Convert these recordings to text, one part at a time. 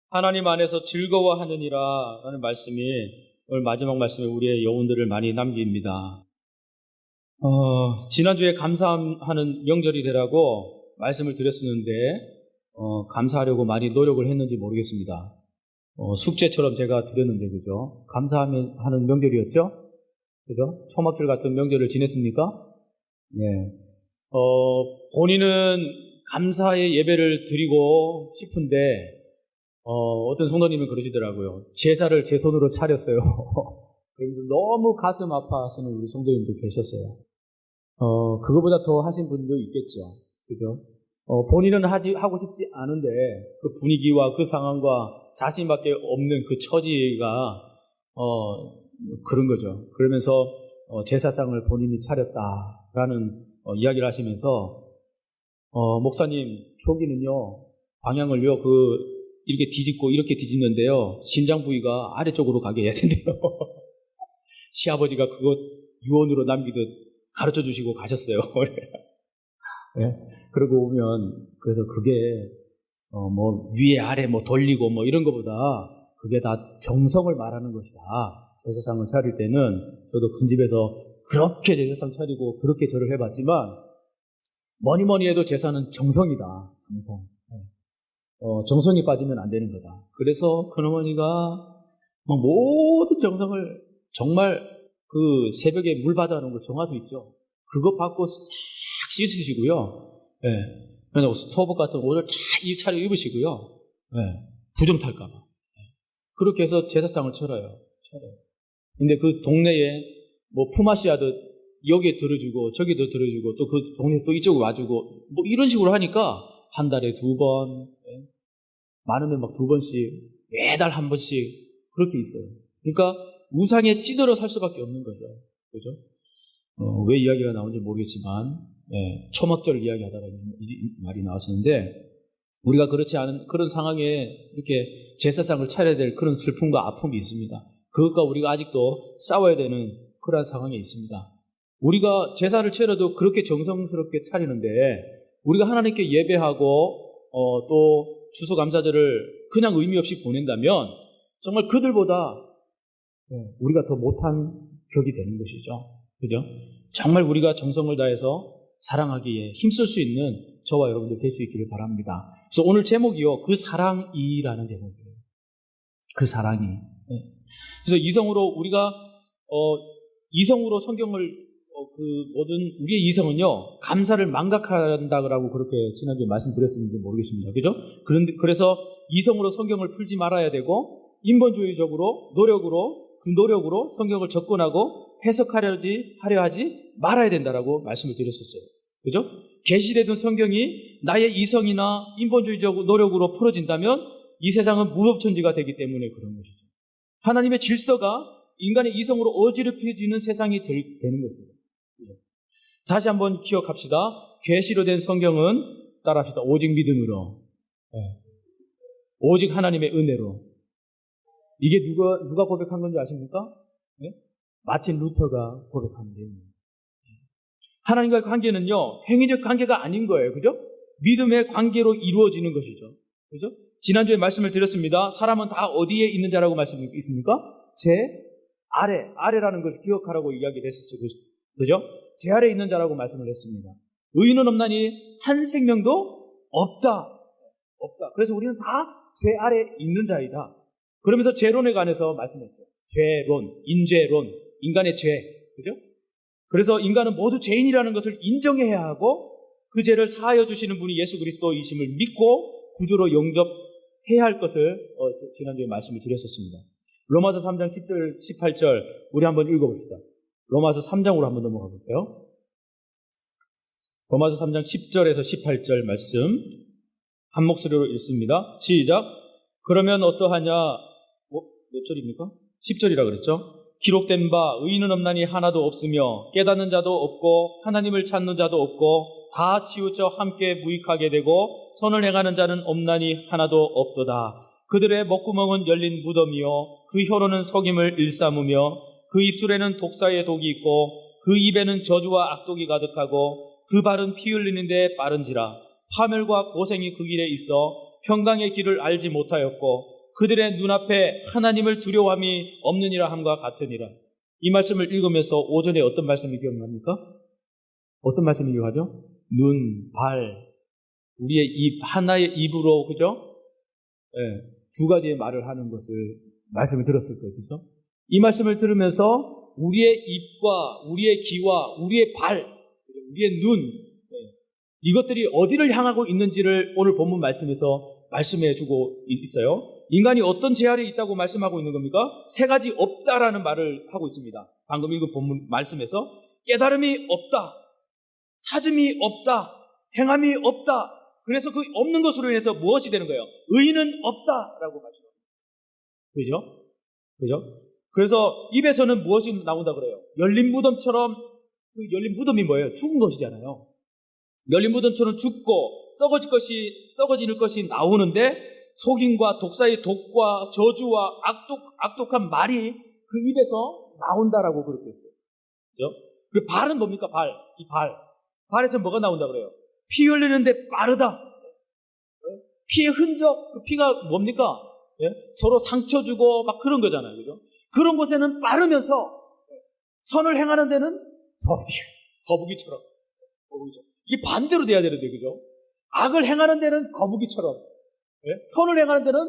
하나님 안에서 즐거워하느니라 라는 말씀이 오늘 마지막 말씀에 우리의 여운들을 많이 남깁니다. 지난주에 감사하는 명절이 되라고 말씀을 드렸었는데 감사하려고 많이 노력을 했는지 모르겠습니다. 숙제처럼 제가 드렸는데 그죠? 감사하는 명절이었죠? 그죠? 초막절 같은 명절을 지냈습니까? 네. 본인은 감사의 예배를 드리고 싶은데 어떤 성도님은 그러시더라고요. 제사를 제 손으로 차렸어요. 그래서 너무 가슴 아파하시는 우리 성도님도 계셨어요. 그거보다 더 하신 분도 있겠죠. 그죠? 본인은 하고 싶지 않은데 그 분위기와 그 상황과 자신밖에 없는 그 처지가 그런 거죠. 그러면서 제사상을 본인이 차렸다라는 이야기를 하시면서 목사님 초기는요 방향을요 이렇게 뒤집고 이렇게 뒤집는데요 심장 부위가 아래쪽으로 가게 해야 된대요. 시아버지가 그것 유언으로 남기듯 가르쳐 주시고 가셨어요. 네? 그러고 오면 그래서 그게 위에 아래 돌리고 이런 것보다 그게 다 정성을 말하는 것이다. 제사상을 차릴 때는 저도 큰 집에서 그렇게 제사상 차리고 그렇게 절을 해봤지만 뭐니 해도 제사는 정성이다. 정성. 정성이 빠지면 안 되는 거다. 그래서 큰어머니가 모든 정성을 정말 그 새벽에 물 받아놓은 걸 정할 수 있죠. 그거 받고 싹 씻으시고요. 예. 그냥 스토브 같은 옷을 다 차려 입으시고요. 예. 부정 탈까봐. 그렇게 해서 제사상을 차려요. 근데 그 동네에 품앗이 하듯 여기에 들어주고 저기도 들어주고 또 그 동네 또 이쪽으로 와주고 이런 식으로 하니까 한 달에 2번, 많으면 2번씩, 매달 1번씩 그렇게 있어요. 그러니까 우상에 찌들어 살 수밖에 없는 거죠. 그죠? 왜 이야기가 나온지 모르겠지만, 초막절 이야기하다가 이 말이 나왔었는데, 우리가 그렇지 않은 그런 상황에 이렇게 제사상을 차려야 될 그런 슬픔과 아픔이 있습니다. 그것과 우리가 아직도 싸워야 되는 그러한 상황에 있습니다. 우리가 제사를 차려도 그렇게 정성스럽게 차리는데, 우리가 하나님께 예배하고, 또 추수감사절을 그냥 의미 없이 보낸다면, 정말 그들보다 우리가 더 못한 격이 되는 것이죠. 그죠? 정말 우리가 정성을 다해서 사랑하기에 힘쓸 수 있는 저와 여러분들 될 수 있기를 바랍니다. 그래서 오늘 제목이요. 그 사랑이라는 제목이에요. 그 사랑이. 그래서 우리가 이성으로 성경을 우리의 이성은요, 감사를 망각한다고 그렇게 지난주에 말씀드렸는지 모르겠습니다. 그죠? 그래서 이성으로 성경을 풀지 말아야 되고, 인본주의적으로, 그 노력으로 성경을 접근하고 해석하려 하지 말아야 된다라고 말씀을 드렸었어요. 그죠? 계시되던 성경이 나의 이성이나 인본주의적 노력으로 풀어진다면 이 세상은 무법천지가 되기 때문에 그런 것이죠. 하나님의 질서가 인간의 이성으로 어지럽혀지는 세상이 되는 것입니다. 다시 한번 기억합시다. 계시로 된 성경은 따라합시다. 오직 믿음으로, 오직 하나님의 은혜로. 이게 누가 고백한 건지 아십니까? 마틴 루터가 고백한 내용입니다. 하나님과의 관계는요, 행위적 관계가 아닌 거예요. 그죠? 믿음의 관계로 이루어지는 것이죠. 그죠? 지난주에 말씀을 드렸습니다. 사람은 다 어디에 있는 자라고 말씀했습니까? 제 아래라는 것을 기억하라고 이야기를 했었어요. 그죠? 제 아래에 있는 자라고 말씀을 했습니다. 의인은 없나니 한 생명도 없다. 그래서 우리는 다 제 아래에 있는 자이다. 그러면서 죄론에 관해서 말씀했죠. 죄론, 인죄론, 인간의 죄. 그죠? 그래서 인간은 모두 죄인이라는 것을 인정해야 하고 그 죄를 사하여 주시는 분이 예수 그리스도이심을 믿고 구주로 영접해야 할 것을 지난주에 말씀을 드렸었습니다. 로마서 3장 10절, 18절 우리 한번 읽어봅시다. 로마서 3장으로 한번 넘어가 볼게요. 로마서 3장 10절에서 18절 말씀 한 목소리로 읽습니다. 시작. 그러면 어떠하냐? 몇 절입니까? 10절이라 그랬죠? 기록된 바 의인은 없나니 하나도 없으며 깨닫는 자도 없고 하나님을 찾는 자도 없고 다 치우쳐 함께 무익하게 되고 선을 행하는 자는 없나니 하나도 없도다. 그들의 목구멍은 열린 무덤이요 그 혀로는 속임을 일삼으며 그 입술에는 독사의 독이 있고 그 입에는 저주와 악독이 가득하고 그 발은 피 흘리는데 빠른지라. 파멸과 고생이 그 길에 있어 평강의 길을 알지 못하였고 그들의 눈앞에 하나님을 두려워함이 없느니라 함과 같으니라. 이 말씀을 읽으면서 오전에 어떤 말씀이 기억납니까? 어떤 말씀이 기억하죠? 눈, 발, 우리의 입, 하나의 입으로, 그죠? 예, 두 가지의 말을 하는 것을 말씀을 들었을 거예요. 그죠? 이 말씀을 들으면서 우리의 입과 우리의 귀와 우리의 발, 우리의 눈, 이것들이 어디를 향하고 있는지를 오늘 본문 말씀에서 말씀해 주고 있어요. 인간이 어떤 재활이 있다고 말씀하고 있는 겁니까? 세 가지 없다라는 말을 하고 있습니다. 방금 읽은 본문 말씀에서 깨달음이 없다, 찾음이 없다, 행함이 없다. 그래서 그 없는 것으로 인해서 무엇이 되는 거예요? 의는 없다라고 말씀합니다. 그죠? 그죠? 그래서 입에서는 무엇이 나온다 그래요? 열린 무덤처럼, 그 열린 무덤이 뭐예요? 죽은 것이잖아요. 열린 무덤처럼 죽고 썩어질 것이 나오는데 속임과 독사의 독과 저주와 악독한 말이 그 입에서 나온다라고 그렇게 했어요. 그죠? 그 발은 뭡니까? 이 발. 발에서 뭐가 나온다 그래요? 피 흘리는데 빠르다. 피의 흔적, 그 피가 뭡니까? 예? 서로 상처 주고 막 그런 거잖아요. 그죠? 그런 곳에는 빠르면서 선을 행하는 데는 거북이처럼. 이게 반대로 돼야 되는데, 그죠? 악을 행하는 데는 거북이처럼, 예? 선을 행하는 데는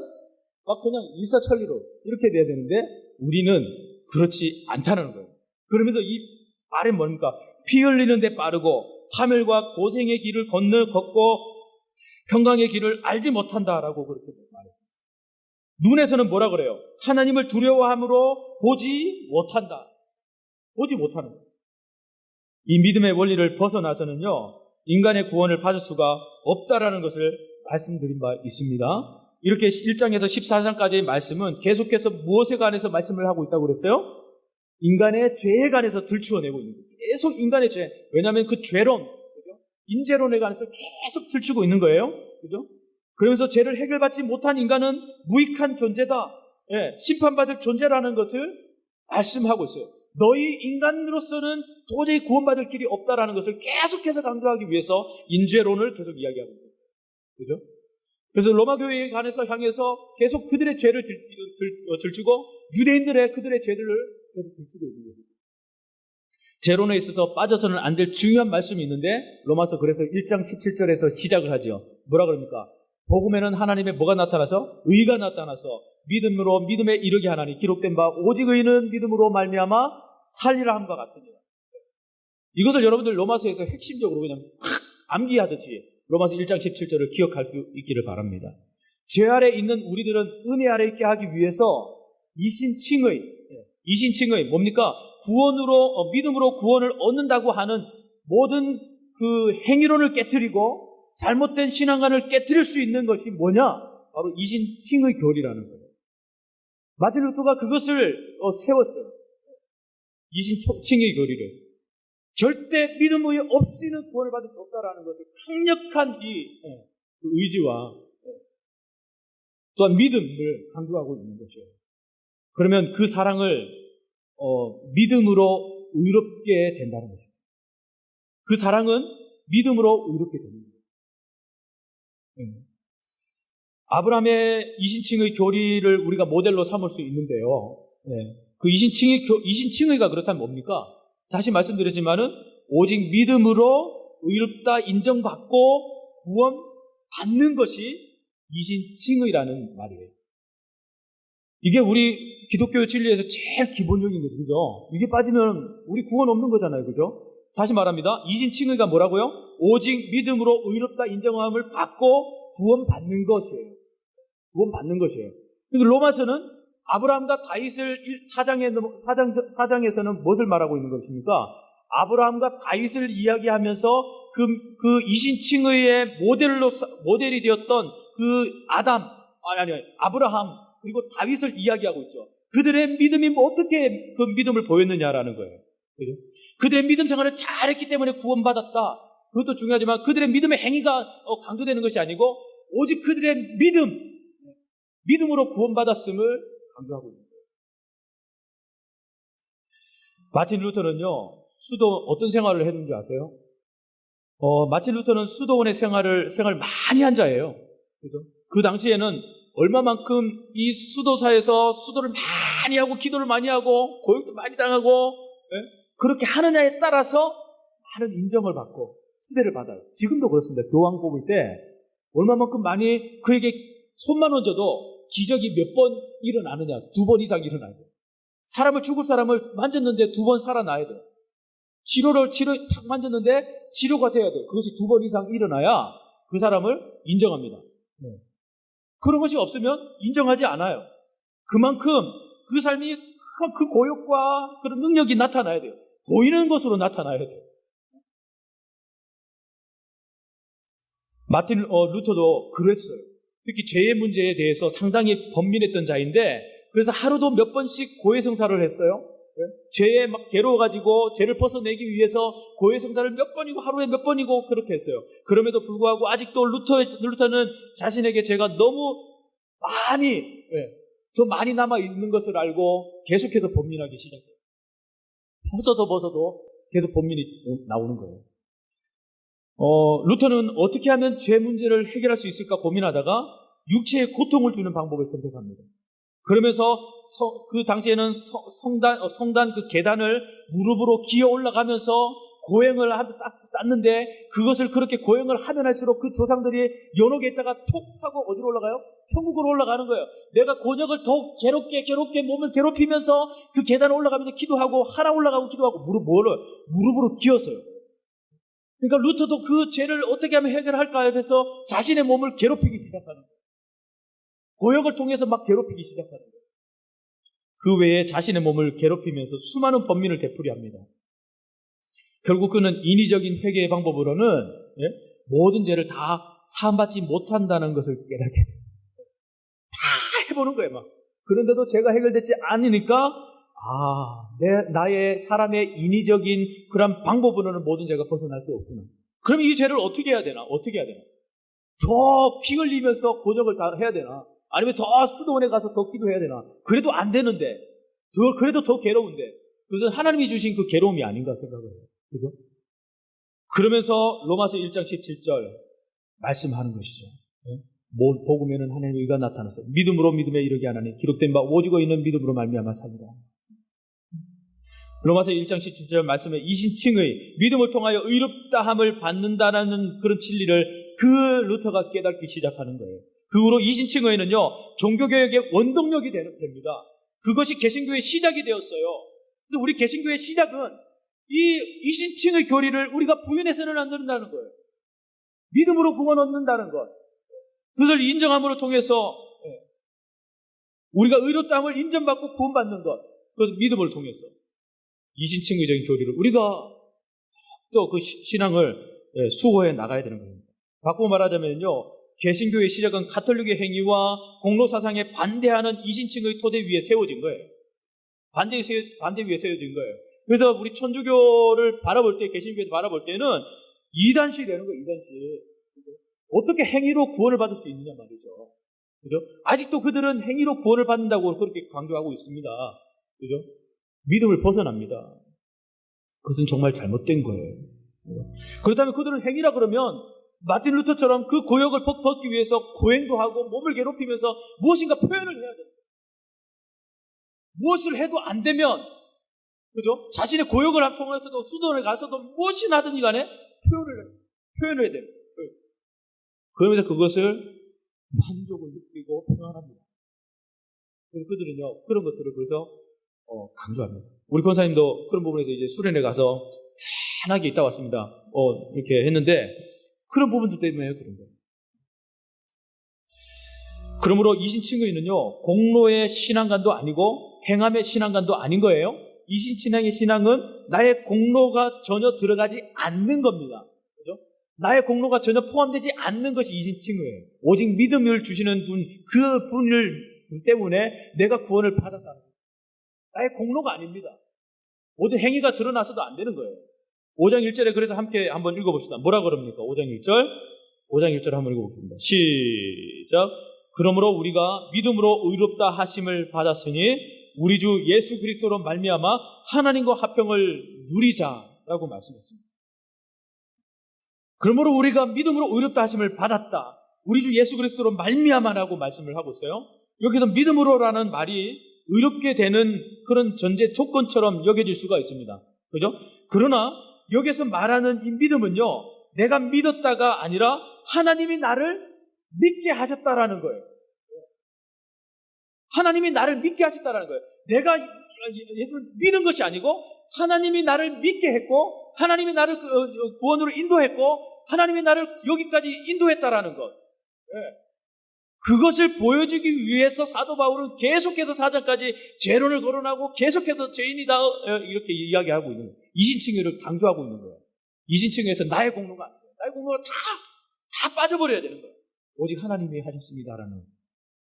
막 그냥 일사천리로 이렇게 돼야 되는데 우리는 그렇지 않다는 거예요. 그러면서 이 말이 뭡니까? 피 흘리는데 빠르고 파멸과 고생의 길을 걷고 평강의 길을 알지 못한다라고 그렇게 말했습니다. 눈에서는 뭐라 그래요? 하나님을 두려워함으로 보지 못한다. 보지 못하는 거예요. 이 믿음의 원리를 벗어나서는요, 인간의 구원을 받을 수가 없다라는 것을 말씀드린 바 있습니다. 이렇게 1장에서 14장까지의 말씀은 계속해서 무엇에 관해서 말씀을 하고 있다고 그랬어요? 인간의 죄에 관해서 들추어내고 있는 거예요. 계속 인간의 죄. 왜냐하면 그 죄론, 그죠? 인재론에 관해서 계속 들추고 있는 거예요. 그죠? 그러면서 죄를 해결받지 못한 인간은 무익한 존재다. 예, 심판받을 존재라는 것을 말씀하고 있어요. 너희 인간으로서는 도저히 구원받을 길이 없다라는 것을 계속해서 강조하기 위해서 인죄론을 계속 이야기하고 있는 거예요. 그죠? 그래서 로마 교회에 관해서 향해서 계속 그들의 죄를 들추고 유대인들의 그들의 죄들을 계속 들추고 있는 거죠. 죄론에 있어서 빠져서는 안 될 중요한 말씀이 있는데 로마서 그래서 1장 17절에서 시작을 하죠. 뭐라 그럽니까? 복음에는 하나님의 뭐가 나타나서? 의가 나타나서 믿음으로 믿음에 이르게 하나니 기록된 바 오직 의는 믿음으로 말미암아 살리라 함과 같으니라. 이것을 여러분들 로마서에서 핵심적으로 그냥 암기하듯이 로마서 1장 17절을 기억할 수 있기를 바랍니다. 죄 아래 있는 우리들은 은혜 아래 있게 하기 위해서 이신칭의 뭡니까? 구원으로 믿음으로 구원을 얻는다고 하는 모든 그 행위론을 깨뜨리고 잘못된 신앙관을 깨뜨릴 수 있는 것이 뭐냐? 바로 이신칭의 교리라는 거예요. 마틴 루터가 그것을 세웠어요. 이신칭의 교리를. 절대 믿음이 없이는 구원을 받을 수 없다라는 것을 강력한 이 의지와 또한 믿음을 강조하고 있는 것이에요. 그러면 그 사랑을 믿음으로 의롭게 된다는 것입니다. 그 사랑은 믿음으로 의롭게 됩니다. 아브라함의 이신칭의 교리를 우리가 모델로 삼을 수 있는데요. 그 이신칭의가 그렇다면 뭡니까? 다시 말씀드렸지만은 오직 믿음으로 의롭다 인정받고 구원받는 것이 이신칭의라는 말이에요. 이게 우리 기독교 진리에서 제일 기본적인 거죠. 그죠? 이게 빠지면 우리 구원 없는 거잖아요. 그죠? 다시 말합니다. 이신칭의가 뭐라고요? 오직 믿음으로 의롭다 인정함을 받고 구원받는 것이에요. 구원받는 것이에요. 그리고 로마서는 아브라함과 다윗을 4장에서는 무엇을 말하고 있는 것입니까? 아브라함과 다윗을 이야기하면서 그 이신칭의의 모델이 되었던 그 아브라함 그리고 다윗을 이야기하고 있죠. 그들의 믿음이 어떻게 그 믿음을 보였느냐라는 거예요. 그죠? 그들의 믿음 생활을 잘했기 때문에 구원받았다. 그것도 중요하지만 그들의 믿음의 행위가 강조되는 것이 아니고 오직 그들의 믿음으로 구원받았음을 강조하고 있는 거예요. 마틴 루터는요, 어떤 생활을 했는지 아세요? 마틴 루터는 수도원의 생활 많이 한 자예요. 그죠? 그 당시에는 얼마만큼 이 수도사에서 수도를 많이 하고 기도를 많이 하고 고역도 많이 당하고 그렇게 하느냐에 따라서 많은 인정을 받고 시대를 받아요. 지금도 그렇습니다. 교황 뽑을 때 얼마만큼 많이 그에게 손만 얹어도 기적이 몇 번 일어나느냐, 2번 이상 일어나야 돼요. 죽을 사람을 만졌는데 2번 살아나야 돼요. 치료 탁 만졌는데 치료가 돼야 돼요. 그것이 2번 이상 일어나야 그 사람을 인정합니다. 그런 것이 없으면 인정하지 않아요. 그만큼 그 삶이 그 고역과 그런 능력이 나타나야 돼요. 보이는 것으로 나타나야 돼요. 마틴 루터도 그랬어요. 특히 죄의 문제에 대해서 상당히 번민했던 자인데 그래서 하루도 몇 번씩 고해성사를 했어요. 죄에 막 괴로워가지고 죄를 벗어내기 위해서 고해성사를 몇 번이고 하루에 몇 번이고 그렇게 했어요. 그럼에도 불구하고 아직도 루터는 자신에게 죄가 너무 더 많이 남아있는 것을 알고 계속해서 번민하기 시작해요. 벗어도 계속 번민이 나오는 거예요. 루터는 어떻게 하면 죄 문제를 해결할 수 있을까 고민하다가 육체에 고통을 주는 방법을 선택합니다. 그러면서 그 당시에는 성단 그 계단을 무릎으로 기어 올라가면서 고행을 쌓는데 그것을 그렇게 고행을 하면 할수록 그 조상들이 연옥에 있다가 톡 하고 어디로 올라가요? 천국으로 올라가는 거예요. 내가 곤욕을 더 괴롭게 몸을 괴롭히면서 그 계단을 올라가면서 기도하고 하나 올라가고 기도하고 무릎으로 기었어요. 그러니까 루터도 그 죄를 어떻게 하면 해결할까 해서 자신의 몸을 괴롭히기 시작하는 거예요. 고역을 통해서 막 괴롭히기 시작하는 거예요. 그 외에 자신의 몸을 괴롭히면서 수많은 번민을 되풀이합니다. 결국 그는 인위적인 회개의 방법으로는 모든 죄를 다 사함받지 못한다는 것을 깨닫게 돼요. 다 해보는 거예요. 막. 그런데도 죄가 해결되지 않으니까 나의 사람의 인위적인 그런 방법으로는 모든 죄가 벗어날 수 없구나. 그럼 이 죄를 어떻게 해야 되나? 더 피 흘리면서 고역을 다 해야 되나? 아니면 더 수도원에 가서 더 기도해야 되나? 그래도 안 되는데, 그래도 더 괴로운데, 그래서 하나님이 주신 그 괴로움이 아닌가 생각을 해요. 그죠? 그러면서 로마서 1장 17절 말씀하는 것이죠. 복음에는 하나님의 의가 나타났어. 믿음으로 믿음에 이르게 하나니 기록된 바 오직어 있는 믿음으로 말미암아 살리라. 로마서 1장 17절 말씀에 이신칭의 믿음을 통하여 의롭다함을 받는다는 그런 진리를 그 루터가 깨닫기 시작하는 거예요. 그 후로 이신칭의는요 종교개혁의 원동력이 됩니다. 그것이 개신교의 시작이 되었어요. 그래서 우리 개신교의 시작은 이 이신칭의 교리를 우리가 부인해서는 안 된다는 거예요. 믿음으로 구원 얻는다는 것, 그것을 인정함으로 통해서 우리가 의롭다함을 인정받고 구원받는 것, 그것을 믿음을 통해서 이신칭의적인 교리를 우리가 또 그 신앙을 수호해 나가야 되는 겁니다. 바꾸고 말하자면요, 개신교의 시작은 가톨릭의 행위와 공로 사상에 반대하는 이신칭의 토대 위에 세워진 거예요. 반대 위에 세워진 거예요. 그래서 우리 천주교를 바라볼 때, 개신교에서 바라볼 때는 이단시 되는 거예요. 이단시. 어떻게 행위로 구원을 받을 수 있느냐 말이죠. 그죠? 아직도 그들은 행위로 구원을 받는다고 그렇게 강조하고 있습니다. 그죠? 믿음을 벗어납니다. 그것은 정말 잘못된 거예요. 그렇다면 그들은 행위라 그러면 마틴 루터처럼 그 고역을 벗기 위해서 고행도 하고 몸을 괴롭히면서 무엇인가 표현을 해야 돼요. 무엇을 해도 안 되면, 그죠? 자신의 고역을 통해서도 수도원에 가서도 무엇이나 하든지 간에 표현을 해야 돼요. 그러면서 그것을 만족을 느끼고 평안합니다. 그래서 그들은요, 그런 것들을 그래서 강조합니다. 우리 권사님도 그런 부분에서 이제 수련회 가서 편하게 있다 왔습니다. 이렇게 했는데, 그런 부분들 때문에 그런 거예요. 그러므로 이신칭의는요, 공로의 신앙관도 아니고 행함의 신앙관도 아닌 거예요. 이신칭의의 신앙은 나의 공로가 전혀 들어가지 않는 겁니다. 그죠? 나의 공로가 전혀 포함되지 않는 것이 이신칭의예요. 오직 믿음을 주시는 분, 그 분을 때문에 내가 구원을 받았다는 거예요. 나의 공로가 아닙니다. 모든 행위가 드러나서도 안 되는 거예요. 5장 1절에 그래서 함께 한번 읽어봅시다. 뭐라 그럽니까? 5장 1절 한번 읽어보겠습니다. 시작. 그러므로 우리가 믿음으로 의롭다 하심을 받았으니 우리 주 예수 그리스도로 말미암아 하나님과 화평을 누리자라고 말씀했습니다. 그러므로 우리가 믿음으로 의롭다 하심을 받았다. 우리 주 예수 그리스도로 말미암아라고 말씀을 하고 있어요. 여기서 믿음으로라는 말이 의롭게 되는 그런 전제 조건처럼 여겨질 수가 있습니다. 그죠? 그러나 여기서 말하는 이 믿음은요, 내가 믿었다가 아니라 하나님이 나를 믿게 하셨다라는 거예요. 하나님이 나를 믿게 하셨다라는 거예요. 내가 예수를 믿은 것이 아니고 하나님이 나를 믿게 했고 하나님이 나를 구원으로 인도했고 하나님이 나를 여기까지 인도했다라는 것. 그것을 보여주기 위해서 사도 바울은 계속해서 4장까지 재론을 거론하고 계속해서 죄인이다 이렇게 이야기하고 있는 거예요. 이신칭의를 강조하고 있는 거예요. 이신칭의에서 나의 공로가 아니에요. 나의 공로가 다 빠져버려야 되는 거예요. 오직 하나님이 하셨습니다라는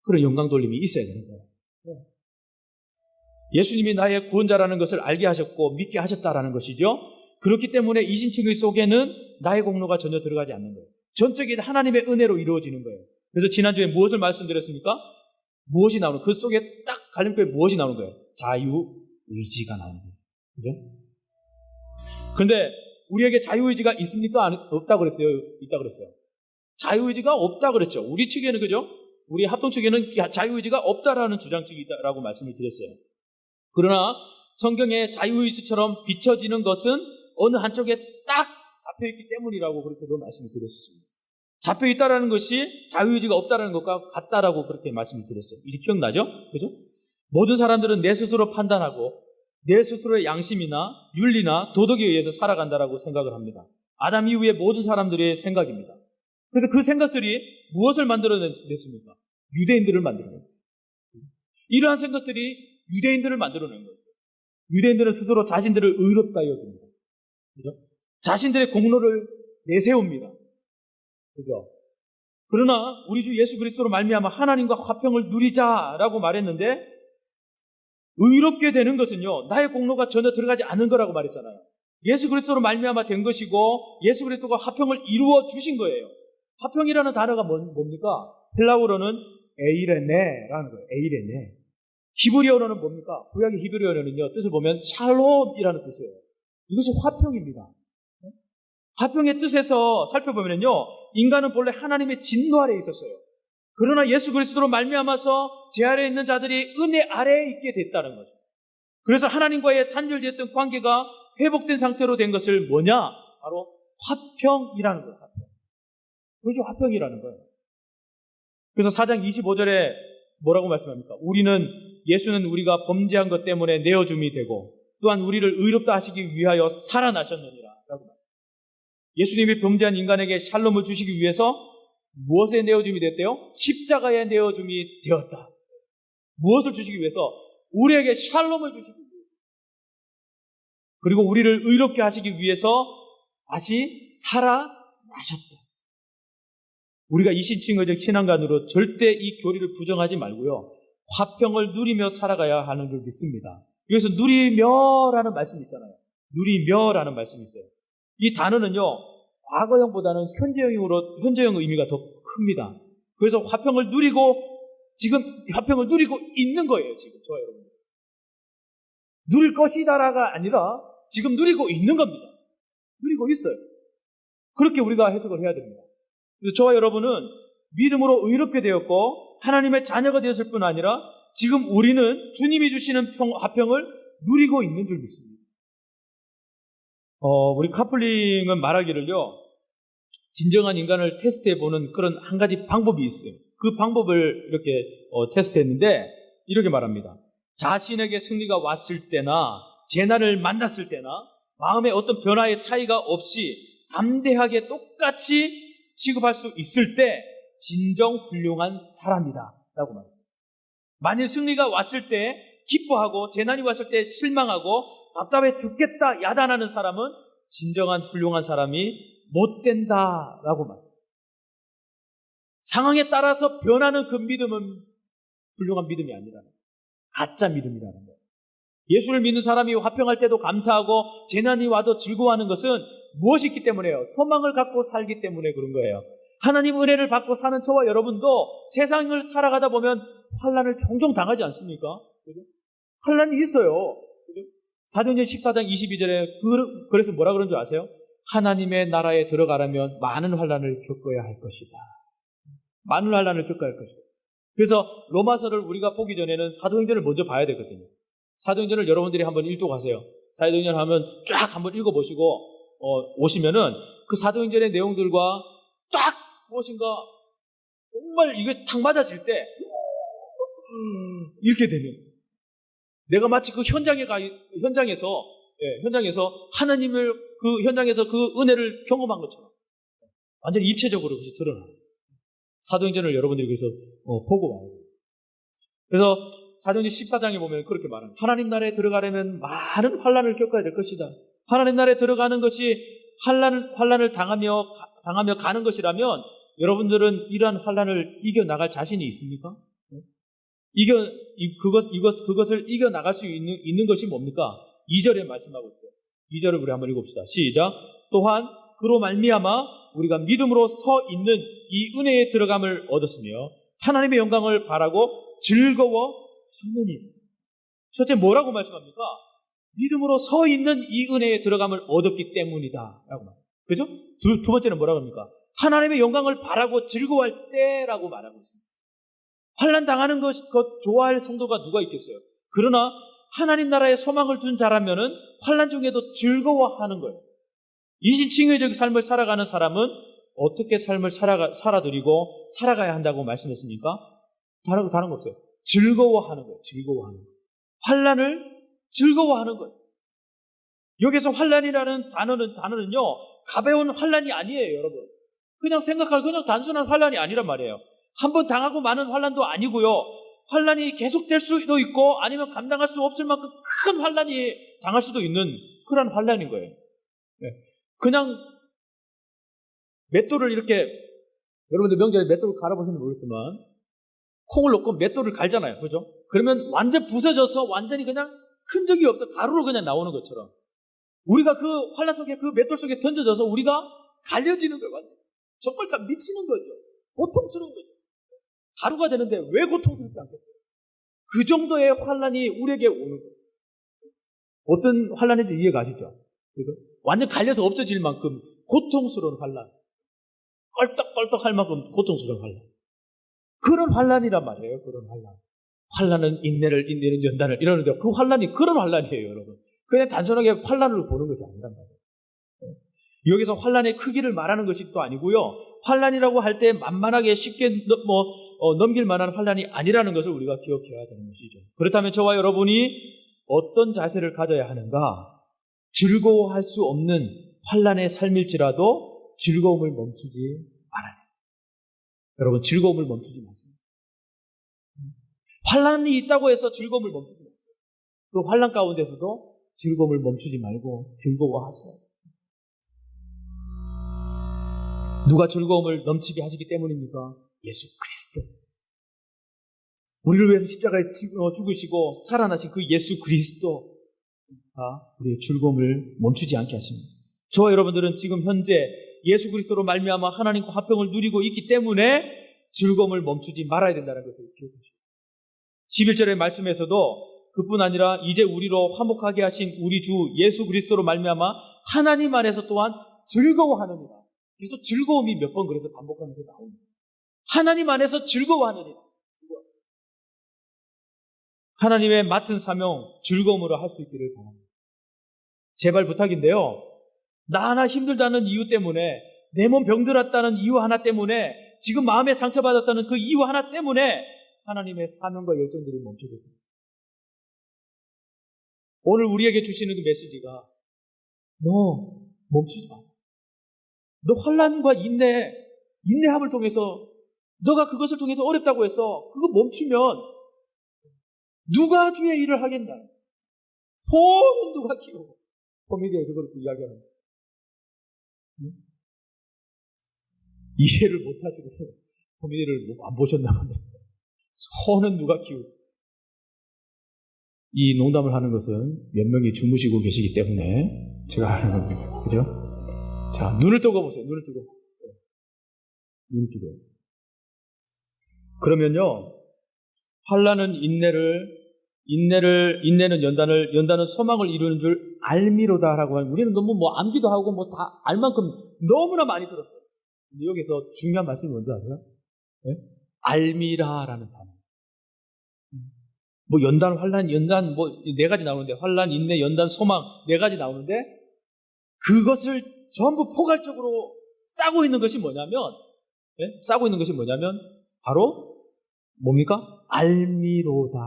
그런 영광 돌림이 있어야 되는 거예요. 예수님이 나의 구원자라는 것을 알게 하셨고 믿게 하셨다라는 것이죠. 그렇기 때문에 이신칭의 속에는 나의 공로가 전혀 들어가지 않는 거예요. 전적인 하나님의 은혜로 이루어지는 거예요. 그래서 지난주에 무엇을 말씀드렸습니까? 무엇이 나오는, 그 속에 딱 갈림표에 무엇이 나오는 거예요? 자유의지가 나오는 거예요. 그죠? 그런데 우리에게 자유의지가 있습니까? 없다 그랬어요? 있다 그랬어요? 자유의지가 없다 그랬죠. 우리 측에는, 그죠? 우리 합동 측에는 자유의지가 없다라는 주장 측이 있다라고 말씀을 드렸어요. 그러나 성경에 자유의지처럼 비춰지는 것은 어느 한쪽에 딱 잡혀있기 때문이라고 그렇게도 말씀을 드렸습니다. 잡혀있다라는 것이 자유의지가 없다라는 것과 같다라고 그렇게 말씀을 드렸어요. 이제 기억나죠? 그죠? 모든 사람들은 내 스스로 판단하고 내 스스로의 양심이나 윤리나 도덕에 의해서 살아간다라고 생각을 합니다. 아담 이후의 모든 사람들의 생각입니다. 그래서 그 생각들이 무엇을 만들어냈습니까? 유대인들을 만들어낸 거예요. 이러한 생각들이 유대인들을 만들어낸 거예요. 유대인들은 스스로 자신들을 의롭다 여깁니다. 그죠? 자신들의 공로를 내세웁니다. 그죠? 그러나 우리 주 예수 그리스도로 말미암아 하나님과 화평을 누리자라고 말했는데 의롭게 되는 것은요, 나의 공로가 전혀 들어가지 않는 거라고 말했잖아요. 예수 그리스도로 말미암아 된 것이고 예수 그리스도가 화평을 이루어 주신 거예요. 화평이라는 단어가 뭡니까? 헬라어로는 에이레네라는 거예요. 에이레네. 히브리어로는 뭡니까? 구약의 히브리어는요, 뜻을 보면 샬롬이라는 뜻이에요. 이것이 화평입니다. 화평의 뜻에서 살펴보면요, 인간은 본래 하나님의 진노 아래에 있었어요. 그러나 예수 그리스도로 말미암아서 죄 아래에 있는 자들이 은혜 아래에 있게 됐다는 거죠. 그래서 하나님과의 단절되었던 관계가 회복된 상태로 된 것을 뭐냐? 바로 화평이라는 거예요. 화평. 그것이 화평이라는 거예요. 그래서 4장 25절에 뭐라고 말씀합니까? 예수는 우리가 범죄한 것 때문에 내어줌이 되고 또한 우리를 의롭다 하시기 위하여 살아나셨느니라 라고 말합니다. 예수님이 범죄한 인간에게 샬롬을 주시기 위해서 무엇에 내어줌이 됐대요? 십자가에 내어줌이 되었다. 무엇을 주시기 위해서? 우리에게 샬롬을 주시기 위해서. 그리고 우리를 의롭게 하시기 위해서 다시 살아나셨다. 우리가 이신칭의적 신앙관으로 절대 이 교리를 부정하지 말고요, 화평을 누리며 살아가야 하는 걸 믿습니다. 여기서 누리며라는 말씀이 있잖아요. 누리며라는 말씀이 있어요. 이 단어는요, 과거형보다는 현재형 의미가 더 큽니다. 그래서 화평을 누리고, 지금 화평을 누리고 있는 거예요, 지금. 저와 여러분. 누릴 것이다라가 아니라 지금 누리고 있는 겁니다. 누리고 있어요. 그렇게 우리가 해석을 해야 됩니다. 그래서 저와 여러분은 믿음으로 의롭게 되었고 하나님의 자녀가 되었을 뿐 아니라 지금 우리는 주님이 주시는 화평을 누리고 있는 줄 믿습니다. 우리 카플링은 말하기를요, 진정한 인간을 테스트해보는 그런 한 가지 방법이 있어요. 그 방법을 이렇게 테스트했는데 이렇게 말합니다. 자신에게 승리가 왔을 때나 재난을 만났을 때나 마음에 어떤 변화의 차이가 없이 담대하게 똑같이 취급할 수 있을 때 진정 훌륭한 사람이다 라고 말했어요. 만일 승리가 왔을 때 기뻐하고 재난이 왔을 때 실망하고 답답해 죽겠다 야단하는 사람은 진정한 훌륭한 사람이 못 된다라고 말했어요. 상황에 따라서 변하는 그 믿음은 훌륭한 믿음이 아니라는 거예요. 가짜 믿음이라는 거예요. 예수를 믿는 사람이 화평할 때도 감사하고 재난이 와도 즐거워하는 것은 무엇이 있기 때문에요? 소망을 갖고 살기 때문에 그런 거예요. 하나님 은혜를 받고 사는 저와 여러분도 세상을 살아가다 보면 환난을 종종 당하지 않습니까? 환난이 있어요. 사도행전 14장 22절에 그래서 뭐라 그런 줄 아세요? 하나님의 나라에 들어가려면 많은 환난을 겪어야 할 것이다. 많은 환란을 겪어야 할 것이다. 그래서 로마서를 우리가 보기 전에는 사도행전을 먼저 봐야 되거든요. 사도행전을 여러분들이 한번 읽어가세요. 사도행전 하면 쫙 한번 읽어보시고 오시면은 그 사도행전의 내용들과 딱 무엇인가 정말 이게 탁 맞아질 때 이렇게 되면 내가 마치 그 현장에서 하나님을 그 현장에서 그 은혜를 경험한 것처럼 완전히 입체적으로 그것이 드러나요. 사도행전을 여러분들이 그래서 보고 와요. 그래서 사도행전 14장에 보면 그렇게 말합니다. 하나님 나라에 들어가려면 많은 환란을 겪어야 될 것이다. 하나님 나라에 들어가는 것이 환란을 당하며 가는 것이라면 여러분들은 이러한 환란을 이겨나갈 자신이 있습니까? 그것을 이겨나갈 수 있는 것이 뭡니까? 2절에 말씀하고 있어요. 2절을 우리 한번 읽어봅시다. 시작. 또한 그로 말미암아 우리가 믿음으로 서 있는 이 은혜에 들어감을 얻었으며 하나님의 영광을 바라고 즐거워하느니. 첫째 뭐라고 말씀합니까? 믿음으로 서 있는 이 은혜에 들어감을 얻었기 때문이다 라고 말합니다. 그죠? 두 번째는 뭐라고 합니까? 하나님의 영광을 바라고 즐거워할 때라고 말하고 있습니다. 환난 당하는 것 좋아할 성도가 누가 있겠어요? 그러나 하나님 나라에 소망을 둔 자라면은 환난 중에도 즐거워하는 거예요. 이신칭의적 삶을 살아가는 사람은 어떻게 삶을 살아드리고 살아가야 한다고 말씀했습니까? 다른 거 없어요. 즐거워하는 거예요. 즐거워하는 거예요. 환난을 즐거워하는 거예요. 여기서 환난이라는 단어는요, 가벼운 환난이 아니에요, 여러분. 그냥 단순한 환난이 아니란 말이에요. 한번 당하고 마는 환난도 아니고요. 환난이 계속될 수도 있고 아니면 감당할 수 없을 만큼 큰 환난이 당할 수도 있는 그런 환난인 거예요. 네. 그냥 맷돌을 이렇게 여러분들 명절에 맷돌을 갈아보시는지 모르겠지만 콩을 넣고 맷돌을 갈잖아요. 그죠? 그러면 완전 부서져서 완전히 그냥 흔적이 없어 가루로 그냥 나오는 것처럼 우리가 그 환난 속에 그 맷돌 속에 던져져서 우리가 갈려지는 거예요. 완전. 정말 미치는 거죠. 고통스러운 거죠. 가루가 되는데 왜 고통스럽지 않겠어요? 그 정도의 환난이 우리에게 오는 거예요. 어떤 환난인지 이해가시죠? 그죠? 완전 갈려서 없어질 만큼 고통스러운 환난. 껄떡껄떡 할 만큼 고통스러운 환난. 그런 환난이란 말이에요. 그런 환난. 환난은 인내는 연단을 이러는데 그 환난이 그런 환난이에요, 여러분. 그냥 단순하게 환난으로 보는 것이 아니란 말이에요. 여기서 환난의 크기를 말하는 것이 또 아니고요. 환난이라고 할 때 만만하게 쉽게 넘길 만한 환난이 아니라는 것을 우리가 기억해야 되는 것이죠. 그렇다면 저와 여러분이 어떤 자세를 가져야 하는가? 즐거워할 수 없는 환난의 삶일지라도 즐거움을 멈추지 말아야 해요. 여러분, 즐거움을 멈추지 마세요. 환난이 있다고 해서 즐거움을 멈추지 마세요. 그 환난 가운데서도 즐거움을 멈추지 말고 즐거워하세요. 누가 즐거움을 넘치게 하시기 때문입니까? 예수 그리스도. 우리를 위해서 십자가에 죽으시고 살아나신 그 예수 그리스도가 우리의 즐거움을 멈추지 않게 하십니다. 저와 여러분들은 지금 현재 예수 그리스도로 말미암아 하나님과 화평을 누리고 있기 때문에 즐거움을 멈추지 말아야 된다는 것을 기억하십시오. 11절의 말씀에서도 그뿐 아니라 이제 우리로 화목하게 하신 우리 주 예수 그리스도로 말미암아 하나님 안에서 또한 즐거워하느니라. 그래서 즐거움이 몇 번 그래서 반복하면서 나옵니다. 하나님 안에서 즐거워하느니라. 하나님의 맡은 사명 즐거움으로 할 수 있기를 바랍니다. 제발 부탁인데요. 나 하나 힘들다는 이유 때문에 내 몸 병들었다는 이유 하나 때문에 지금 마음에 상처받았다는 그 이유 하나 때문에 하나님의 사명과 열정들을 멈춰주세요. 오늘 우리에게 주시는 그 메시지가 너 멈추지 마. 너 환난과 인내함을 통해서 너가 그것을 통해서 어렵다고 해서 그거 멈추면 누가 주의 일을 하겠나? 소는 누가 키우고 코미디에 그걸 이야기하는 응? 이해를 못하시고 코미디를 안 보셨나 보네. 소는 누가 키우고 이 농담을 하는 것은 몇 명이 주무시고 계시기 때문에 제가 하는 겁니다. 그죠? 자, 눈을 뜨고 보세요. 눈을 뜨고. 눈을 뜨고. 그러면요, 환난은 인내는 연단은 소망을 이루는 줄 알미로다라고 하면 우리는 너무 암기도 하고 다 알 만큼 너무나 많이 들었어요. 근데 여기서 중요한 말씀이 뭔지 아세요? 예? 알미라라는 단어. 뭐 연단, 환란, 연단 뭐 네 가지 나오는데 환란, 인내, 연단, 소망 네 가지 나오는데 그것을 전부 포괄적으로 싸고 있는 것이 뭐냐면 싸고 있는 것이 뭐냐면 바로 뭡니까? 알미로다.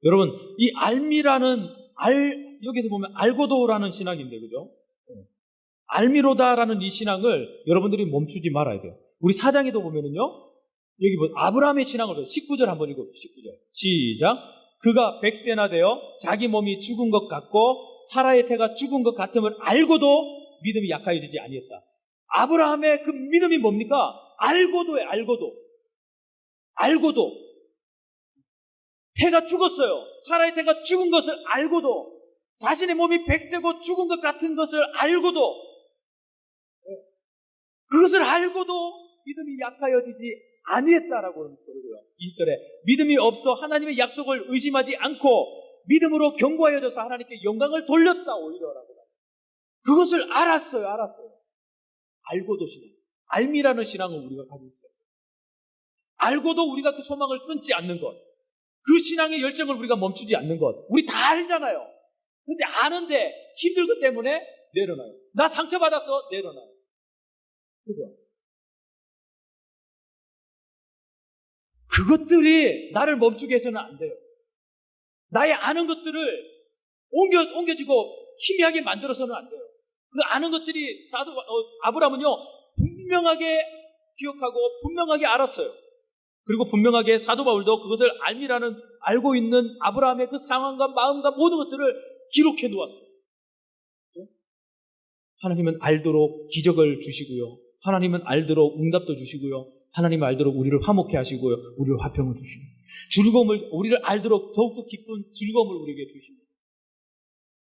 여러분 이 알미라는 여기서 보면 알고도라는 신학인데 그죠? 알미로다라는 이 신앙을 여러분들이 멈추지 말아야 돼요. 우리 사장에도 보면은요. 여기 뭐 아브라함의 신앙을 19절 한번 읽어보세요. 19절 시작. 그가 100세나 되어 자기 몸이 죽은 것 같고 사라의 태가 죽은 것 같음을 알고도 믿음이 약하여지지 아니했다. 아브라함의 그 믿음이 뭡니까? 알고도예요. 알고도 태가 죽었어요. 사라의 태가 죽은 것을 알고도 자신의 몸이 100세고 죽은 것 같은 것을 알고도 그것을 알고도 믿음이 약하여지지 아니했다라고 그러고요. 20절에 믿음이 없어 하나님의 약속을 의심하지 않고 믿음으로 견고하여져서 하나님께 영광을 돌렸다 오히려라고. 그것을 알았어요. 알고도 신앙. 알미라는 신앙을 우리가 가지고 있어요. 알고도 우리가 그 소망을 끊지 않는 것. 그 신앙의 열정을 우리가 멈추지 않는 것. 우리 다 알잖아요. 근데 아는데 힘든 것 때문에 내려놔요. 나 상처받아서 내려놔요. 그죠? 그것들이 나를 멈추게 해서는 안 돼요. 나의 아는 것들을 옮겨지고 희미하게 만들어서는 안 돼요. 그 아는 것들이 아브라함은요 분명하게 기억하고 분명하게 알았어요. 그리고 분명하게 사도 바울도 그것을 알고 있는 아브라함의 그 상황과 마음과 모든 것들을 기록해 놓았어요. 하나님은 알도록 기적을 주시고요. 하나님은 알도록 응답도 주시고요. 하나님은 알도록 우리를 화목해 하시고요. 우리를 화평을 주시고 우리를 알도록 더욱더 기쁜 즐거움을 우리에게 주십니다.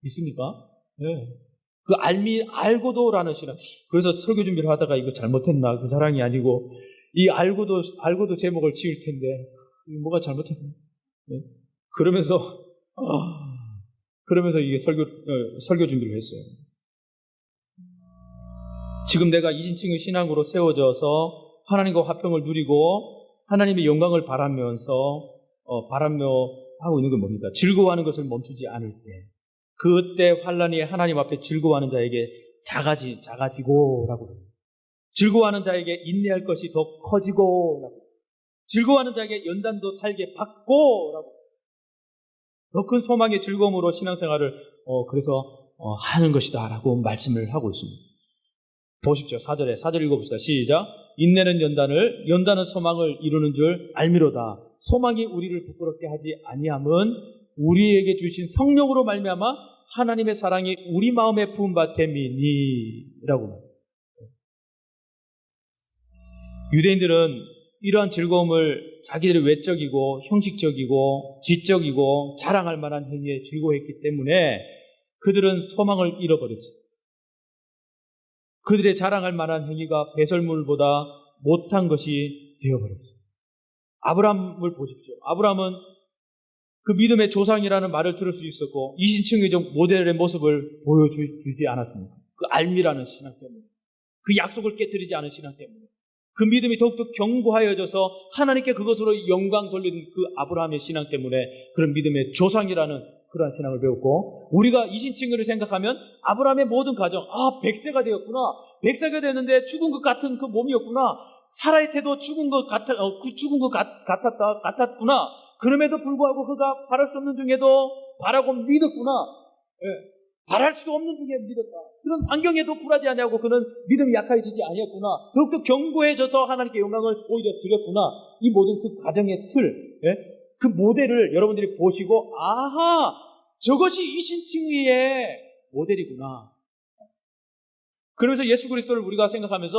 믿습니까? 네. 그 알고도라는 신앙. 그래서 설교 준비를 하다가 이거 잘못했나? 그 사랑이 아니고 이 알고도 제목을 지을 텐데 뭐가 잘못했나? 네. 그러면서 이게 설교 준비를 했어요. 지금 내가 이진층의 신앙으로 세워져서 하나님과 화평을 누리고 하나님의 영광을 바라며 하고 있는 건 뭡니까? 즐거워하는 것을 멈추지 않을 때, 그때 환란이 하나님 앞에 즐거워하는 자에게 작아지고라고 합니다. 즐거워하는 자에게 인내할 것이 더 커지고라고, 즐거워하는 자에게 연단도 달게 받고라고, 더 큰 소망의 즐거움으로 신앙생활을 그래서 하는 것이다라고 말씀을 하고 있습니다. 보십시오. 4절 읽어봅시다. 시작. 인내는 연단은 소망을 이루는 줄 알미로다. 소망이 우리를 부끄럽게 하지 아니함은 우리에게 주신 성령으로 말미암아 하나님의 사랑이 우리 마음에 부은 바 됨이니라고 말합니다. 유대인들은 이러한 즐거움을 자기들의 외적이고 형식적이고 지적이고 자랑할 만한 행위에 즐거워했기 때문에 그들은 소망을 잃어버렸어요. 그들의 자랑할 만한 행위가 배설물보다 못한 것이 되어버렸어요. 아브라함을 보십시오. 아브라함은 그 믿음의 조상이라는 말을 들을 수 있었고 이신층의적 모델의 모습을 보여주지 않았습니까? 그 알미라는 신앙 때문에, 그 약속을 깨뜨리지 않은 신앙 때문에, 그 믿음이 더욱더 견고하여져서 하나님께 그것으로 영광 돌리는 그 아브라함의 신앙 때문에 그런 믿음의 조상이라는 그러한 신앙을 배웠고, 우리가 이신층을 생각하면 아브라함의 모든 가정, 100세가 되었구나, 100세가 되었는데 죽은 것 같은 그 몸이었구나, 사라의 태도 죽은 것 같았구나, 그럼에도 불구하고 그가 바랄 수 없는 중에도 바라고 믿었구나, 바랄 수 없는 중에 믿었다, 그런 환경에도 굴하지 아니하고 그는 믿음이 약해지지 아니었구나, 더욱더 견고해져서 하나님께 영광을 오히려 드렸구나. 이 모든 그 가정의 틀, 그 모델을 여러분들이 보시고, 아하, 저것이 이신칭의의 모델이구나. 그러면서 예수 그리스도를 우리가 생각하면서,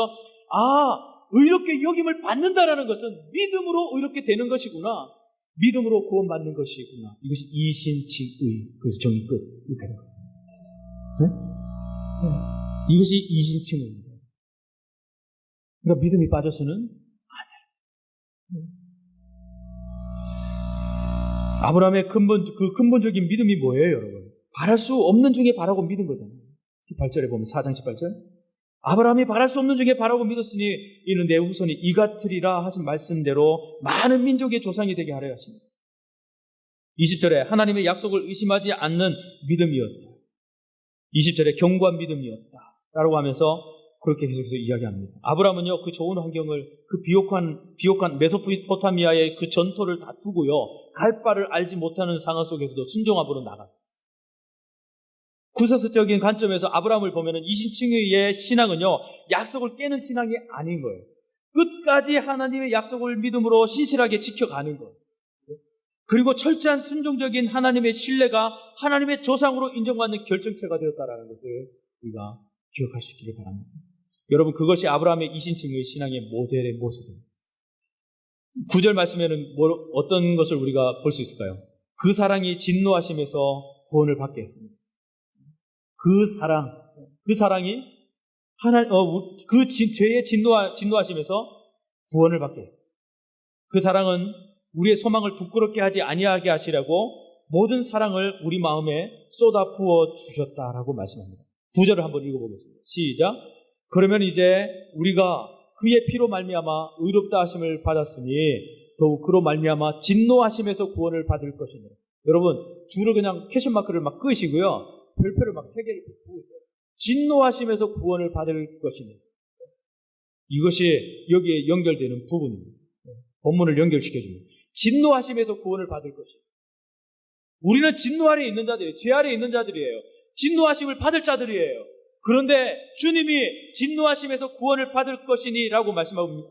의롭게 여김을 받는다라는 것은 믿음으로 의롭게 되는 것이구나, 믿음으로 구원받는 것이구나. 이것이 이신칭의, 그래서 정의 끝, 이 되는 거예요. 이것이 이신칭의입니다. 그러니까 믿음이 빠져서는 안 돼요. 아브라함의 근본적인 믿음이 뭐예요, 여러분? 바랄 수 없는 중에 바라고 믿은 거잖아요. 18절에 보면, 4장 18절. 아브라함이 바랄 수 없는 중에 바라고 믿었으니 이는 내 후손이 이 같으리라 하신 말씀대로 많은 민족의 조상이 되게 하려 하십니다. 20절에 하나님의 약속을 의심하지 않는 믿음이었다. 20절에 견고한 믿음이었다. 라고 하면서 그렇게 계속해서 이야기합니다. 아브라함은요, 그 좋은 환경을, 그 비옥한 메소포타미아의 그 전토를 다 두고요, 갈 바를 알지 못하는 상황 속에서도 순종함으로 나갔어요. 구세서적인 관점에서 아브라함을 보면은 이신층의 신앙은요, 약속을 깨는 신앙이 아닌 거예요. 끝까지 하나님의 약속을 믿음으로 신실하게 지켜가는 거예요. 그리고 철저한 순종적인 하나님의 신뢰가 하나님의 조상으로 인정받는 결정체가 되었다라는 것을 우리가 기억할 수 있기를 바랍니다. 여러분, 그것이 아브라함의 이신층의 신앙의 모델의 모습입니다. 9절 말씀에는 어떤 것을 우리가 볼 수 있을까요? 그 사랑이 진노하심에서 구원을 받게 했습니다. 그 사랑이 죄의 진노하심에서 구원을 받게 했어요. 그 사랑은 우리의 소망을 부끄럽게 하지 아니하게 하시려고 모든 사랑을 우리 마음에 쏟아 부어 주셨다라고 말씀합니다. 9절을 한번 읽어보겠습니다. 시작. 그러면 이제 우리가 그의 피로 말미암아 의롭다 하심을 받았으니 더욱 그로 말미암아 진노하심에서 구원을 받을 것이니. 여러분, 줄을 그냥 캐션마크를 막 끄시고요, 별표를 막 3개를 보고 있어요. 진노하심에서 구원을 받을 것이니. 이것이 여기에 연결되는 부분입니다. 본문을 연결시켜줍니다. 진노하심에서 구원을 받을 것이니. 우리는 진노 아래에 있는 자들이에요. 죄 아래에 있는 자들이에요. 진노하심을 받을 자들이에요. 그런데 주님이 진노하심에서 구원을 받을 것이니 라고 말씀하고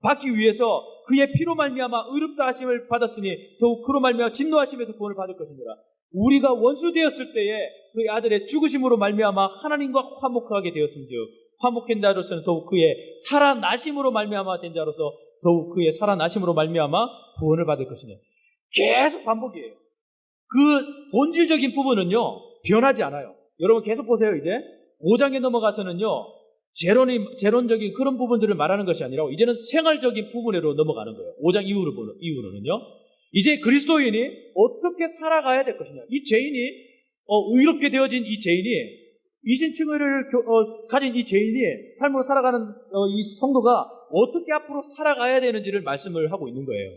받기 위해서 그의 피로 말미암아 의롭다 하심을 받았으니 더욱 그로 말미암아 진노하심에서 구원을 받을 것이니라. 우리가 원수되었을 때에 그의 아들의 죽으심으로 말미암아 하나님과 화목하게 되었음즉 화목한 자로서는 더욱 그의 살아나심으로 말미암아 된 자로서 더욱 그의 살아나심으로 말미암아 구원을 받을 것이니. 계속 반복이에요. 그 본질적인 부분은요, 변하지 않아요. 여러분 계속 보세요. 이제 5장에 넘어가서는요, 재론적인 그런 부분들을 말하는 것이 아니라 이제는 생활적인 부분으로 넘어가는 거예요. 5장 이후로는요. 이제 그리스도인이 어떻게 살아가야 될 것이냐. 이 죄인이 의롭게 되어진 이 죄인이, 이신층을 가진 이 죄인이 삶으로 살아가는 이 성도가 어떻게 앞으로 살아가야 되는지를 말씀을 하고 있는 거예요.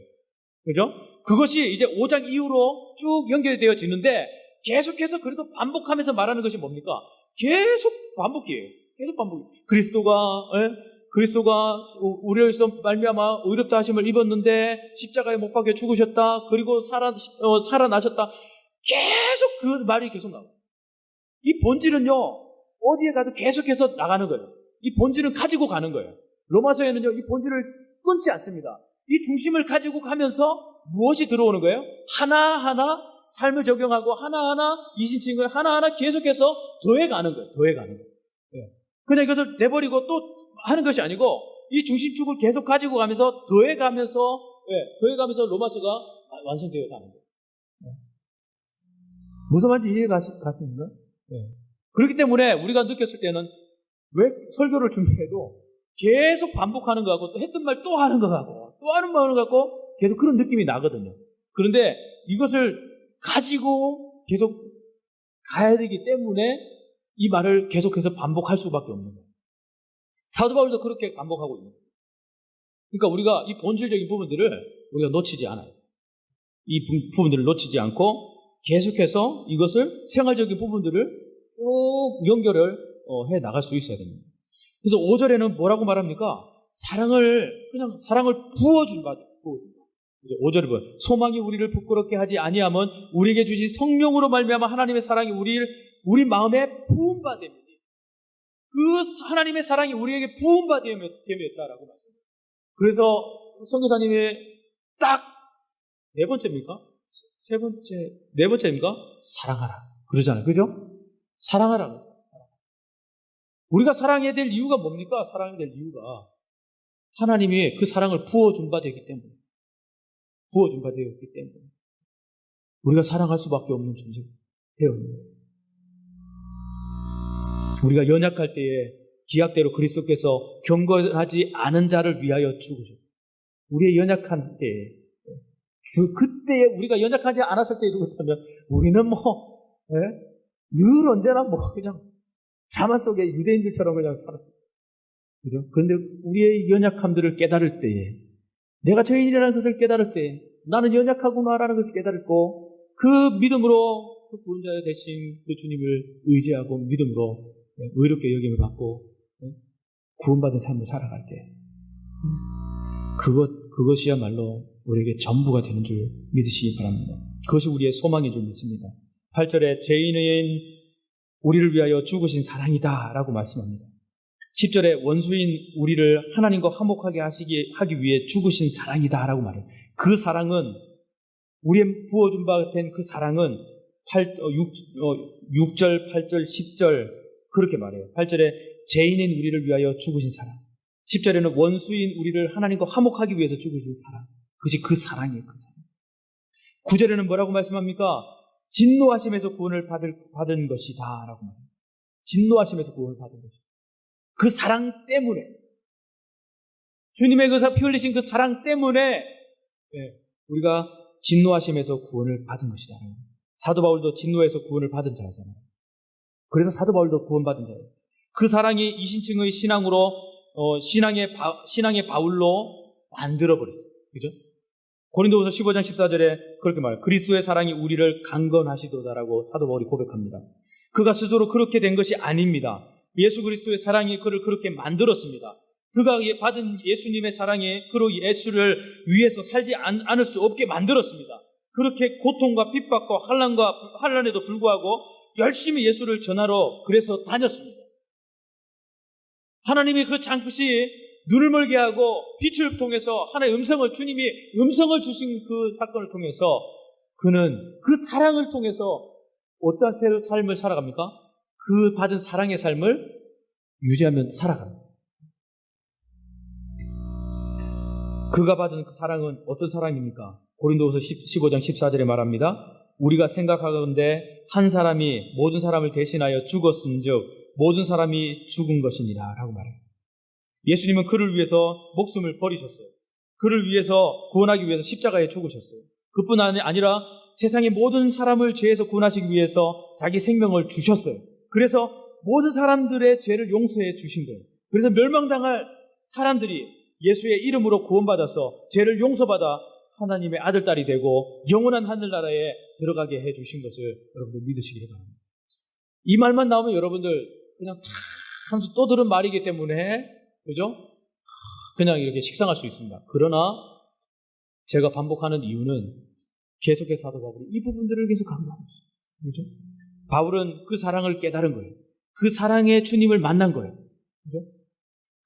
그죠? 그것이 이제 5장 이후로 쭉 연결되어지는데 계속해서 그래도 반복하면서 말하는 것이 뭡니까? 계속 반복이에요. 계속 반복. 그리스도가 우리에서 말미암아 의롭다 하심을 입었는데 십자가에 못 박혀 죽으셨다. 그리고 살아나셨다. 계속 그 말이 계속 나와요. 이 본질은요, 어디에 가도 계속해서 나가는 거예요. 이 본질은 가지고 가는 거예요. 로마서에는요, 이 본질을 끊지 않습니다. 이 중심을 가지고 가면서 무엇이 들어오는 거예요? 하나하나 삶을 적용하고 하나하나 이신칭을 하나하나 계속해서 더해가는 거예요. 더해가는 거예요. 그냥 이것을 내버리고 또 하는 것이 아니고 이 중심축을 계속 가지고 가면서 더해가면서 로마서가 완성되어 가는 거예요. 무슨 말인지 이해가 가십니까? 그렇기 때문에 우리가 느꼈을 때는 왜 설교를 준비해도 계속 반복하는 것 같고 또 했던 말 또 하는 것 같고 또 하는 말 하는 것 같고 계속 그런 느낌이 나거든요. 그런데 이것을 가지고 계속 가야 되기 때문에 이 말을 계속해서 반복할 수밖에 없는 거예요. 사도 바울도 그렇게 반복하고 있는 거예요. 그러니까 우리가 이 본질적인 부분들을 우리가 놓치지 않아요. 이 부분들을 놓치지 않고 계속해서 이것을 생활적인 부분들을 쭉 연결을 해 나갈 수 있어야 됩니다. 그래서 5절에는 뭐라고 말합니까? 사랑을 부어준 바. 5절에 보면 소망이 우리를 부끄럽게 하지 아니하면 우리에게 주신 성령으로 말미암아 하나님의 사랑이 우리 마음에 부은 바 됩니다. 그 하나님의 사랑이 우리에게 부은 바 됨이었다라고 말씀합니다. 그래서 선교사님이 딱 네 번째입니까? 네 번째입니까? 사랑하라. 그러잖아요. 그죠? 사랑하라. 우리가 사랑해야 될 이유가 뭡니까? 사랑해야 될 이유가 하나님이 그 사랑을 부어준 바 되기 때문에. 부어준 바 되었기 때문에. 우리가 사랑할 수밖에 없는 존재가 되었는 거예요. 우리가 연약할 때에 기약대로 그리스도께서 경건하지 않은 자를 위하여 죽으셨다. 우리의 연약한 때에 그때에 우리가 연약하지 않았을 때에 죽었다면 우리는 늘 언제나 그냥 자만 속에 유대인들처럼 그냥 살았어요. 그죠? 그런데 우리의 연약함들을 깨달을 때에, 내가 죄인이라는 것을 깨달을 때에, 나는 연약하구나라는 것을 깨달고, 그 믿음으로 그 구원자 되신 그 주님을 의지하고 믿음으로 의롭게 여김을 받고 구원받은 삶을 살아갈 때, 그것이야말로 우리에게 전부가 되는 줄 믿으시기 바랍니다. 그것이 우리의 소망인 줄 믿습니다. 8절에 죄인인 우리를 위하여 죽으신 사랑이다 라고 말씀합니다. 10절에 원수인 우리를 하나님과 화목하게 하기 위해 죽으신 사랑이다 라고 말해요. 그 사랑은, 우리의 부어준 바 된 그 사랑은 6절, 8절, 10절 그렇게 말해요. 8절에 죄인인 우리를 위하여 죽으신 사랑, 10절에는 원수인 우리를 하나님과 화목하기 위해서 죽으신 사랑, 그것이 그 사랑이에요. 그 사랑. 9절에는 뭐라고 말씀합니까? 진노하심에서 구원을 받은 것이다 라고 말해요. 진노하심에서 구원을 받은 것이다. 그 사랑 때문에, 주님의 그 피 흘리신 그 사랑 때문에 우리가 진노하심에서 구원을 받은 것이다. 사도 바울도 진노에서 구원을 받은 자잖아요. 그래서 사도 바울도 구원받은 자예요. 그 사랑이 이신층의 신앙으로 신앙의 바울로 만들어버렸어요. 그죠? 고린도후서 15장 14절에 그렇게 말해요. 그리스도의 사랑이 우리를 강건하시도다라고 사도 바울이 고백합니다. 그가 스스로 그렇게 된 것이 아닙니다. 예수 그리스도의 사랑이 그를 그렇게 만들었습니다. 그가 받은 예수님의 사랑이 그로 예수를 위해서 살지 않을 수 없게 만들었습니다. 그렇게 고통과 핍박과 환난에도 불구하고 열심히 예수를 전하러 그래서 다녔습니다. 하나님이 그 장빛이 눈을 멀게 하고 빛을 통해서 하나의 주님이 음성을 주신 그 사건을 통해서 그는 그 사랑을 통해서 어떠한 새 삶을 살아갑니까? 그 받은 사랑의 삶을 유지하며 살아갑니다. 그가 받은 그 사랑은 어떤 사랑입니까? 고린도후서 15장 14절에 말합니다. 우리가 생각하건대 한 사람이 모든 사람을 대신하여 죽었은즉 모든 사람이 죽은 것이니라 라고 말해요. 예수님은 그를 위해서 목숨을 버리셨어요. 그를 위해서 구원하기 위해서 십자가에 죽으셨어요. 그뿐 아니라 세상의 모든 사람을 죄에서 구원하시기 위해서 자기 생명을 주셨어요. 그래서 모든 사람들의 죄를 용서해 주신 거예요. 그래서 멸망당할 사람들이 예수의 이름으로 구원받아서 죄를 용서받아 하나님의 아들, 딸이 되고 영원한 하늘나라에 들어가게 해 주신 것을 여러분들 믿으시기를 바랍니다. 이 말만 나오면 여러분들 그냥 한 수 또 들은 말이기 때문에, 그죠? 그냥 이렇게 식상할 수 있습니다. 그러나 제가 반복하는 이유는 계속해서 사도 바울이 이 부분들을 계속 강조하고 있어요. 그죠? 바울은 그 사랑을 깨달은 거예요. 그 사랑의 주님을 만난 거예요. 그죠?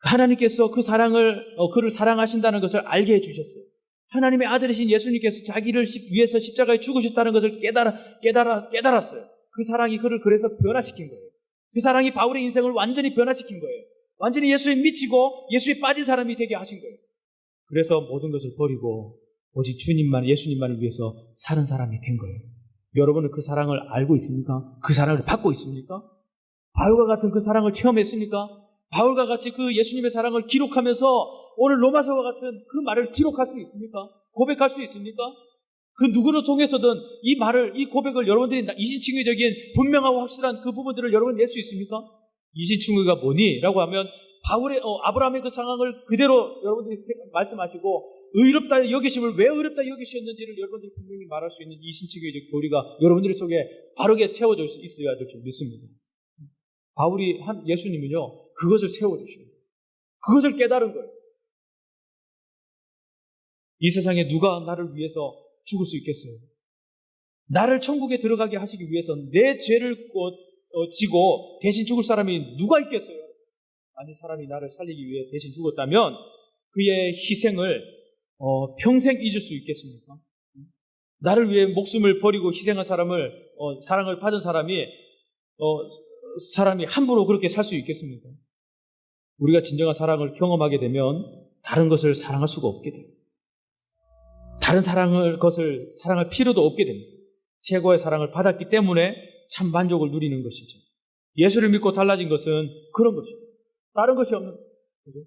하나님께서 그 사랑을, 그를 사랑하신다는 것을 알게 해주셨어요. 하나님의 아들이신 예수님께서 자기를 위해서 십자가에 죽으셨다는 것을 깨달았어요. 그 사랑이 그를 그래서 변화시킨 거예요. 그 사랑이 바울의 인생을 완전히 변화시킨 거예요. 완전히 예수에 미치고 예수에 빠진 사람이 되게 하신 거예요. 그래서 모든 것을 버리고 오직 예수님만을 위해서 사는 사람이 된 거예요. 여러분은 그 사랑을 알고 있습니까? 그 사랑을 받고 있습니까? 바울과 같은 그 사랑을 체험했습니까? 바울과 같이 그 예수님의 사랑을 기록하면서 오늘 로마서와 같은 그 말을 기록할 수 있습니까? 고백할 수 있습니까? 그 누구를 통해서든 이 고백을 여러분들이 이신칭의적인 분명하고 확실한 그 부분들을 여러분 낼 수 있습니까? 이신칭의가 뭐니? 라고 하면 아브라함의 그 상황을 그대로 여러분들이 말씀하시고 의롭다 여기심을 왜 의롭다 여기셨는지를 여러분들이 분명히 말할 수 있는 이신칭의적 교리가 여러분들 속에 바르게 채워져 있어야 될 줄 믿습니다. 예수님은요, 그것을 채워주십니다. 그것을 깨달은 거예요. 이 세상에 누가 나를 위해서 죽을 수 있겠어요? 나를 천국에 들어가게 하시기 위해서 내 죄를 지고 대신 죽을 사람이 누가 있겠어요? 아니, 사람이 나를 살리기 위해 대신 죽었다면 그의 희생을 평생 잊을 수 있겠습니까? 나를 위해 목숨을 버리고 희생한 사랑을 받은 사람이 함부로 그렇게 살 수 있겠습니까? 우리가 진정한 사랑을 경험하게 되면 다른 것을 사랑할 수가 없게 돼요. 다른 사랑할 필요도 없게 됩니다. 최고의 사랑을 받았기 때문에 참 만족을 누리는 것이죠. 예수를 믿고 달라진 것은 그런 것입니다. 다른 것이 없는 거죠.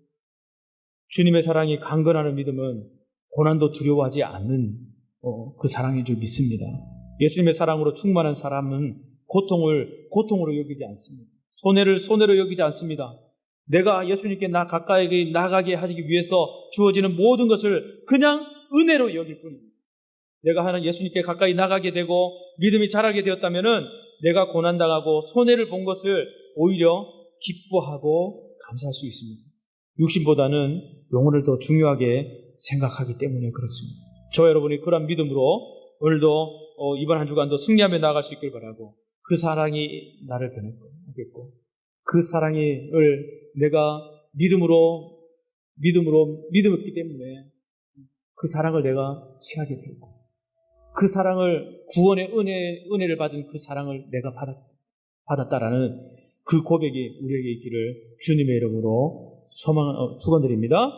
주님의 사랑이 강건하는 믿음은 고난도 두려워하지 않는 그 사랑인 줄 믿습니다. 예수님의 사랑으로 충만한 사람은 고통으로 여기지 않습니다. 손해로 여기지 않습니다. 내가 예수님께 가까이 나가게 하기 위해서 주어지는 모든 것을 그냥 은혜로 여길 뿐입니다. 내가 하는 예수님께 가까이 나가게 되고 믿음이 자라게 되었다면은 내가 고난당하고 손해를 본 것을 오히려 기뻐하고 감사할 수 있습니다. 육신보다는 영혼을 더 중요하게 생각하기 때문에 그렇습니다. 저 여러분이 그런 믿음으로 오늘도 이번 한 주간도 승리하며 나아갈 수 있길 바라고, 그 사랑이 나를 변했고 그 사랑을 내가 믿음했기 때문에 그 사랑을 내가 취하게 되고, 그 사랑을 구원의 은혜를 받은 그 사랑을 내가 받았다라는 그 고백이 우리에게 있기를 주님의 이름으로 축원드립니다.